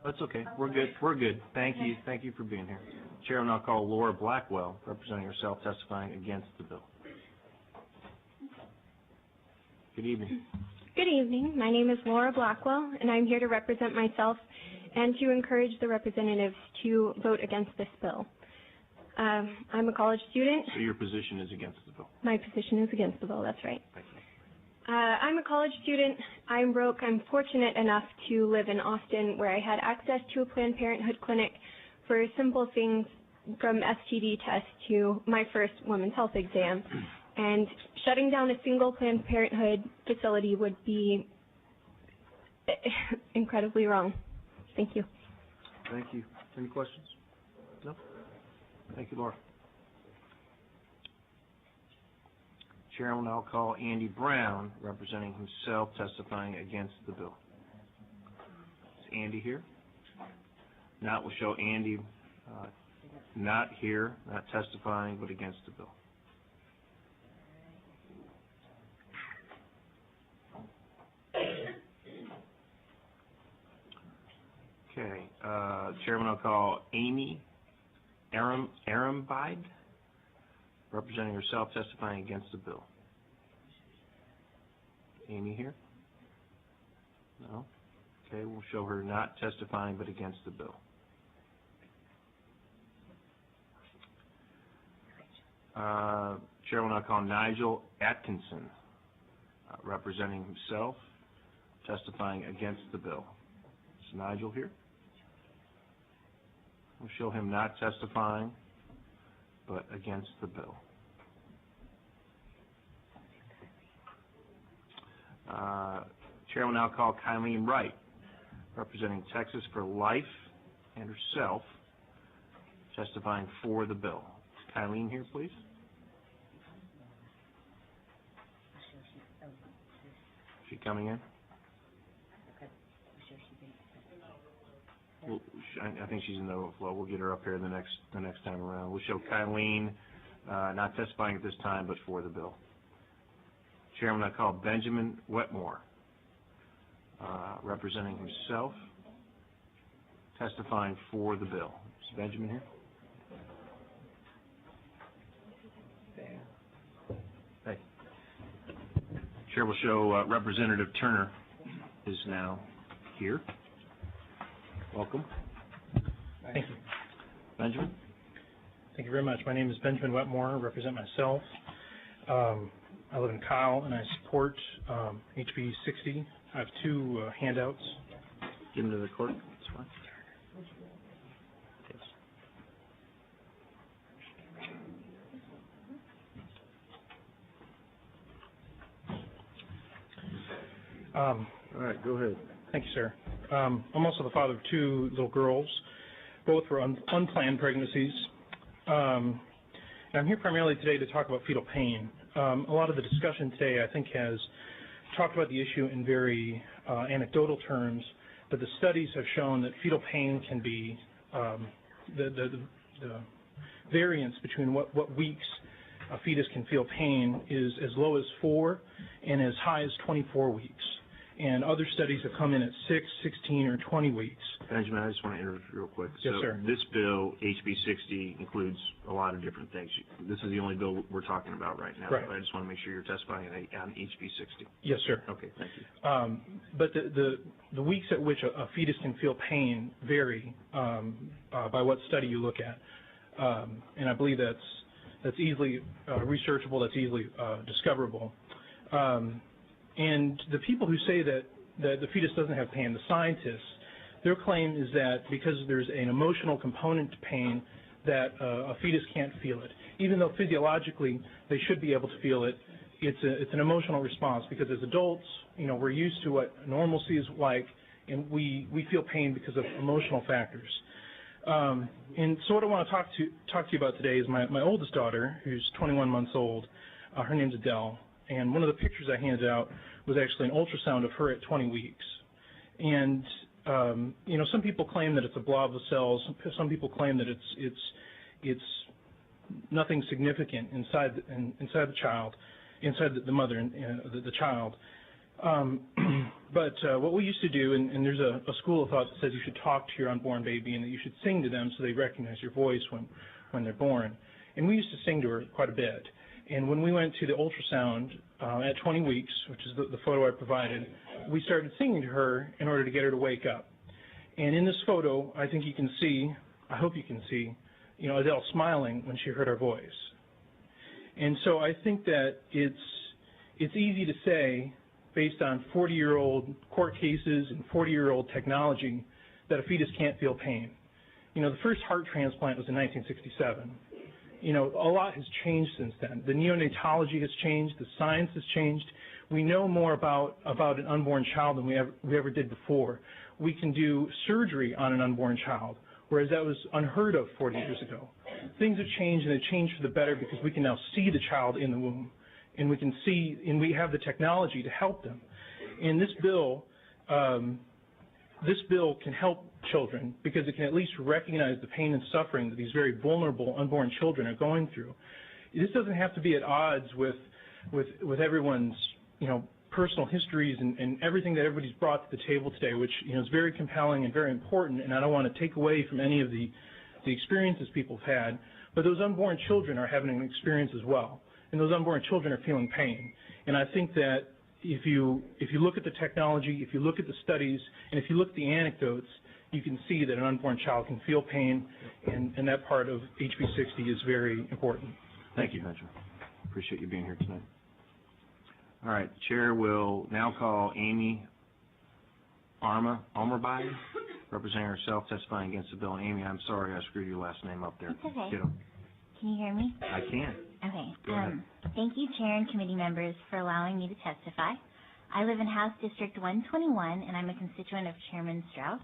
That's okay. We're good. We're good. Thank you. Thank you for being here. Chair will now call Laura Blackwell, representing herself, testifying against the bill. Good evening. Good evening. My name is Laura Blackwell, and I'm here to represent myself and to encourage the representatives to vote against this bill. I'm a college student. So your position is against the bill? My position is against the bill, that's right. Thank you. I'm a college student. I'm broke. I'm fortunate enough to live in Austin, where I had access to a Planned Parenthood clinic for simple things from STD test to my first women's health exam. And shutting down a single Planned Parenthood facility would be incredibly wrong. Thank you. Thank you. Any questions? No? Thank you, Laura. Chair will now call Andy Brown, representing himself, testifying against the bill. Is Andy here? Not, will show Andy not here, not testifying, but against the bill. Okay, Chairman, I'll call Amy Arambide, representing herself, testifying against the bill. Amy here? No? Okay, we'll show her not testifying but against the bill. Chair will now call Nigel Atkinson, representing himself, testifying against the bill. Is Nigel here? We'll show him not testifying but against the bill. Chair will now call Kylene Wright, representing Texas for Life and herself, testifying for the bill. Is Kylene here, please? Is she coming in? Well, I think she's in the overflow. We'll get her up here the next time around. We'll show Kylene not testifying at this time, but for the bill. Chairman, I call Benjamin Wetmore, representing himself, testifying for the bill. Is Benjamin here? Hey. Chair will show Representative Turner is now here. Welcome. Thank you. Benjamin? Thank you very much. My name is Benjamin Wetmore. I represent myself. I live in Kyle, and I support HB 60. I have two handouts. Give them to the clerk. That's fine. All right, go ahead. Thank you, sir. I'm also the father of two little girls. Both were unplanned pregnancies. And I'm here primarily today to talk about fetal pain. A lot of the discussion today, I think, has talked about the issue in very anecdotal terms, but the studies have shown that fetal pain can be the variance between what weeks a fetus can feel pain is as low as 4 and as high as 24 weeks. And other studies have come in at 6, 16, or 20 weeks. Benjamin, I just want to interrupt real quick. Yes, sir. This bill, HB 60, includes a lot of different things. This is the only bill we're talking about right now. Right. I just want to make sure you're testifying on HB 60. Yes, sir. Okay, thank you. But the weeks at which a fetus can feel pain vary by what study you look at. And I believe that's easily researchable, that's easily discoverable. And the people who say that the fetus doesn't have pain, the scientists, their claim is that because there's an emotional component to pain, that a fetus can't feel it. Even though physiologically they should be able to feel it, it's an emotional response, because as adults, we're used to what normalcy is like, and we feel pain because of emotional factors. And so what I want to talk to you about today is my oldest daughter, who's 21 months old. Her name's Adele. And one of the pictures I handed out was actually an ultrasound of her at 20 weeks. And some people claim that it's a blob of cells. Some people claim that it's nothing significant inside the child, inside the mother and the child. But what we used to do, and there's a school of thought that says you should talk to your unborn baby and that you should sing to them so they recognize your voice when they're born. And we used to sing to her quite a bit. And when we went to the ultrasound at 20 weeks, which is the photo I provided, we started singing to her in order to get her to wake up. And in this photo, I think you can see, I hope you can see, Adele smiling when she heard our voice. And so I think that it's easy to say, based on 40-year-old court cases and 40-year-old technology, that a fetus can't feel pain. The first heart transplant was in 1967. A lot has changed since then. The neonatology has changed. The science has changed. We know more about an unborn child than we ever did before. We can do surgery on an unborn child, whereas that was unheard of 40 years ago. Things have changed, and they've changed for the better because we can now see the child in the womb, and we can see, and we have the technology to help them. And this bill can help children because it can at least recognize the pain and suffering that these very vulnerable unborn children are going through. This doesn't have to be at odds with everyone's personal histories and everything that everybody's brought to the table today, which is very compelling and very important. And I don't want to take away from any of the experiences people have had, but those unborn children are having an experience as well, and those unborn children are feeling pain. And I think that if you look at the technology, if you look at the studies, and if you look at the anecdotes, you can see that an unborn child can feel pain, and that part of HB 60 is very important. Thank you, Benjamin. Appreciate you being here tonight. All right, the chair will now call Amy Almerby, representing herself, testifying against the bill. Amy, I'm sorry I screwed your last name up there. It's okay. Ditto. Can you hear me? I can. Okay. Go ahead. Thank you, Chair and committee members, for allowing me to testify. I live in House District 121, and I'm a constituent of Chairman Strauss.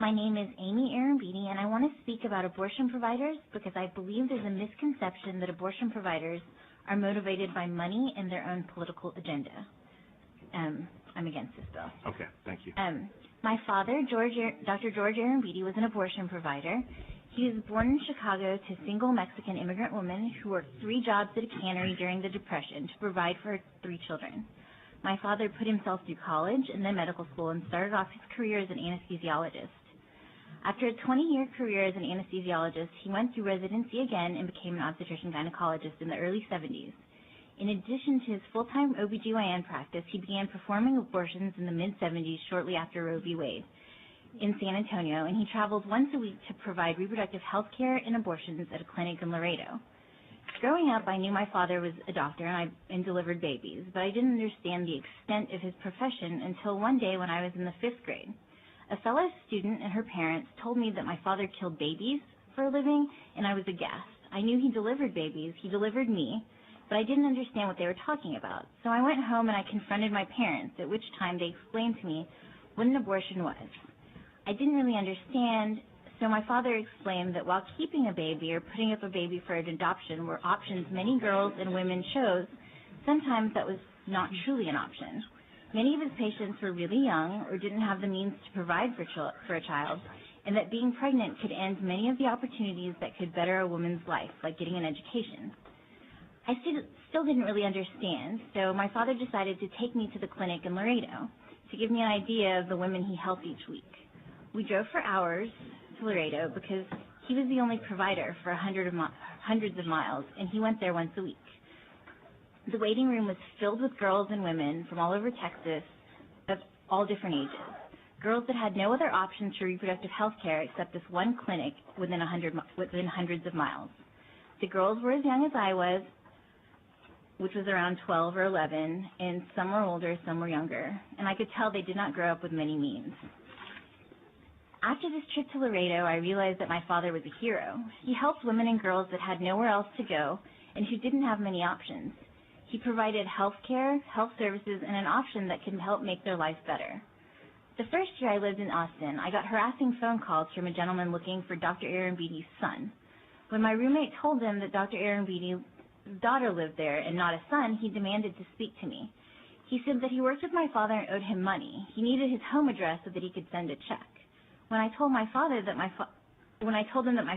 My name is Amy Arambidi, and I want to speak about abortion providers because I believe there's a misconception that abortion providers are motivated by money and their own political agenda. I'm against this bill. Okay, thank you. My father, Dr. George Arambidi, was an abortion provider. He was born in Chicago to a single Mexican immigrant woman who worked 3 jobs at a cannery during the Depression to provide for her 3 children. My father put himself through college and then medical school and started off his career as an anesthesiologist. After a 20-year career as an anesthesiologist, he went through residency again and became an obstetrician-gynecologist in the early 70s. In addition to his full-time OBGYN practice, he began performing abortions in the mid-70s shortly after Roe v. Wade in San Antonio, and he traveled once a week to provide reproductive health care and abortions at a clinic in Laredo. Growing up, I knew my father was a doctor and delivered babies, but I didn't understand the extent of his profession until one day when I was in the 5th grade. A fellow student and her parents told me that my father killed babies for a living, and I was aghast. I knew he delivered babies, he delivered me, but I didn't understand what they were talking about. So I went home and I confronted my parents, at which time they explained to me what an abortion was. I didn't really understand, so my father explained that while keeping a baby or putting up a baby for an adoption were options many girls and women chose, sometimes that was not truly an option. Many of his patients were really young or didn't have the means to provide for a child, and that being pregnant could end many of the opportunities that could better a woman's life, like getting an education. I still didn't really understand, so my father decided to take me to the clinic in Laredo to give me an idea of the women he helped each week. We drove for hours to Laredo because he was the only provider for hundreds of miles, and he went there once a week. The waiting room was filled with girls and women from all over Texas of all different ages. Girls that had no other options for reproductive health care except this one clinic within hundreds of miles. The girls were as young as I was, which was around 12 or 11, and some were older, some were younger, and I could tell they did not grow up with many means. After this trip to Laredo, I realized that my father was a hero. He helped women and girls that had nowhere else to go and who didn't have many options. He provided health care, health services, and an option that could help make their life better. The first year I lived in Austin, I got harassing phone calls from a gentleman looking for Dr. Arambidi's son. When my roommate told him that Dr. Arambidi's daughter lived there and not a son, he demanded to speak to me. He said that he worked with my father and owed him money. He needed his home address so that he could send a check. When I told my father that my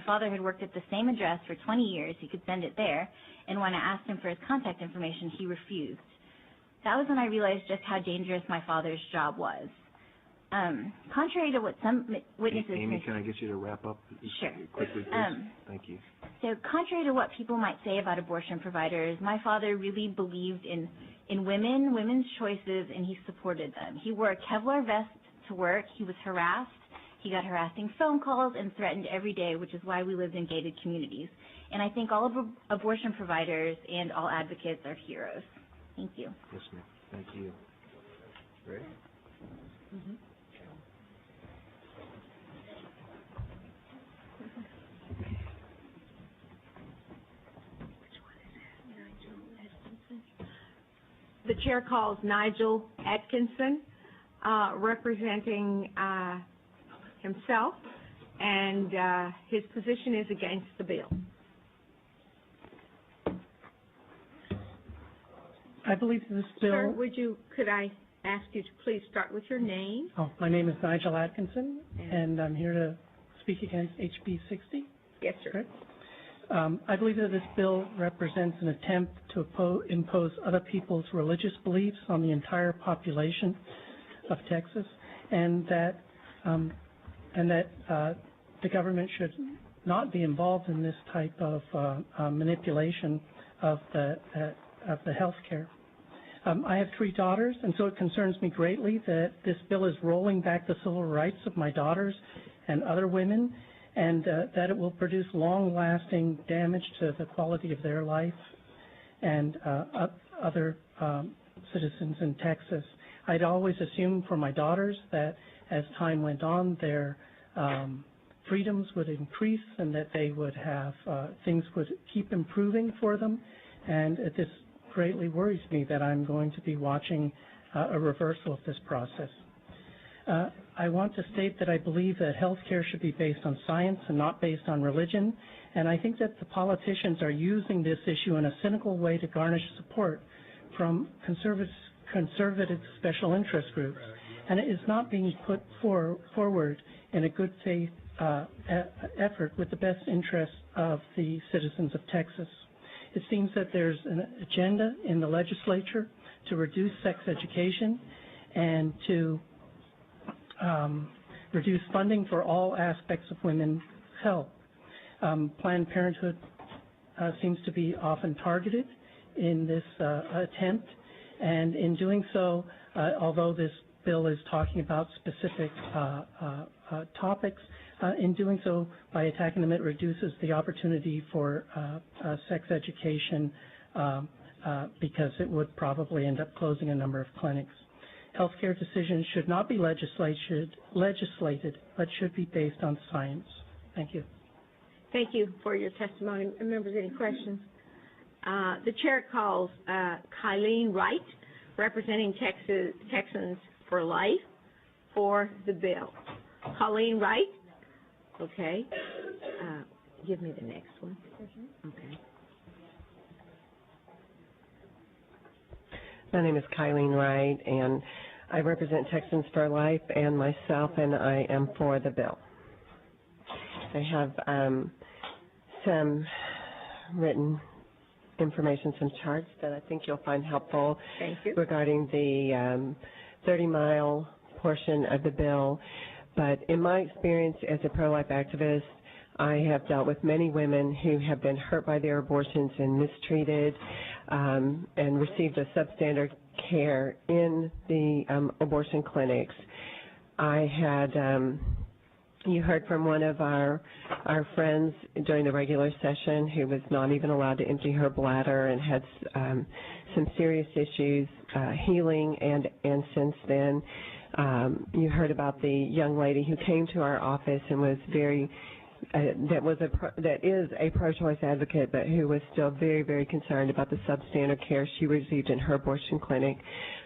father had worked at the same address for 20 years, he could send it there, and when I asked him for his contact information, he refused. that was when I realized just how dangerous my father's job was. Contrary to what some witnesses... Amy, can I get you to wrap up Sure. quickly, please? Thank you. So contrary to what people might say about abortion providers, my father really believed in women's choices, and he supported them. He wore a Kevlar vest to work. He was harassed. He got harassing phone calls and threatened every day, which is why we lived in gated communities. And I think all of abortion providers and all advocates are heroes. Thank you. Yes, ma'am. Thank you. Ready? Mm-hmm. The chair calls Nigel Atkinson, representing himself, and his position is against the bill. I believe this bill... Sir, could I ask you to please start with your name? Oh, my name is Nigel Atkinson, and I'm here to speak against HB 60. Yes, sir. Correct? I believe that this bill represents an attempt to impose other people's religious beliefs on the entire population of Texas, and that the government should not be involved in this type of manipulation of the health care. I have 3 daughters, and so it concerns me greatly that this bill is rolling back the civil rights of my daughters and other women, and that it will produce long-lasting damage to the quality of their life and other citizens in Texas. I'd always assumed for my daughters that as time went on, their freedoms would increase and that they would have, things would keep improving for them, and this greatly worries me that I'm going to be watching a reversal of this process. I want to state that I believe that health care should be based on science and not based on religion, and I think that the politicians are using this issue in a cynical way to garnish support from conservative special interest groups, and it is not being put forward in a good faith effort with the best interests of the citizens of Texas. It seems that there's an agenda in the legislature to reduce sex education and to reduce funding for all aspects of women's health. Planned Parenthood seems to be often targeted in this attempt, and in doing so, although this bill is talking about specific topics, in doing so, by attacking them, it reduces the opportunity for sex education because it would probably end up closing a number of clinics. Healthcare decisions should not be legislated, but should be based on science. Thank you. Thank you for your testimony. Members, any questions? The chair calls Kylene Wright, representing Texans for Life, for the bill. Colleen Wright? Okay. Give me the next one. Okay. My name is Kylene Wright, and I represent Texans for Life and myself, and I am for the bill. I have some written information, some charts that I think you'll find helpful. Thank you. Regarding the 30-mile portion of the bill. But in my experience as a pro-life activist, I have dealt with many women who have been hurt by their abortions and mistreated and received a substandard care in the abortion clinics. I had, you heard from one of our friends during the regular session who was not even allowed to empty her bladder and had some serious issues healing, and since then you heard about the young lady who came to our office and was very that is a pro-choice advocate, but who was still very, very concerned about the substandard care she received in her abortion clinic.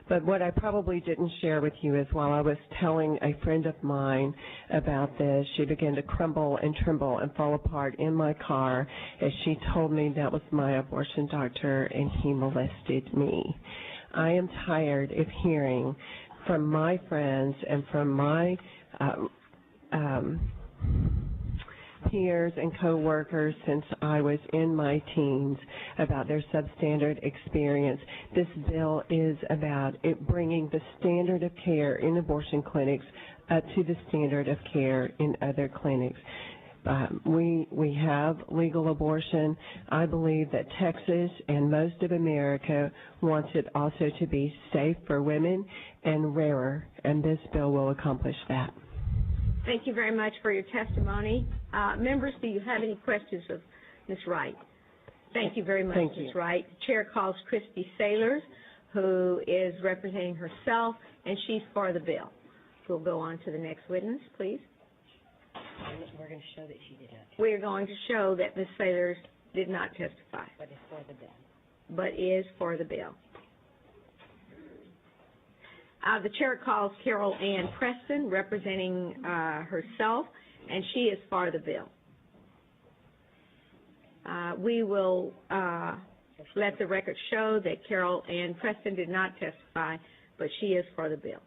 But what I probably didn't share with you is while I was telling a friend of mine about this, she began to crumble and tremble and fall apart in my car as she told me that was my abortion doctor and he molested me. I am tired of hearing from my friends and from my peers and coworkers since I was in my teens about their substandard experience. This bill is about it bringing the standard of care in abortion clinics up to the standard of care in other clinics. We have legal abortion. I believe that Texas and most of America wants it also to be safe for women and rarer, and this bill will accomplish that. Thank you very much for your testimony. Members, do you have any questions of Ms. Wright? Thank you very much, Thank you. Ms. Wright. The chair calls Christy Saylors, who is representing herself, and she's for the bill. We'll go on to the next witness, please. We're going to show that she did not, We're going to show that Ms. Saylors did not testify, but it's for the bill. but is for the bill. The chair calls Carol Ann Preston, representing herself, and she is for the bill. We will let the record show that Carol Ann Preston did not testify, but she is for the bill.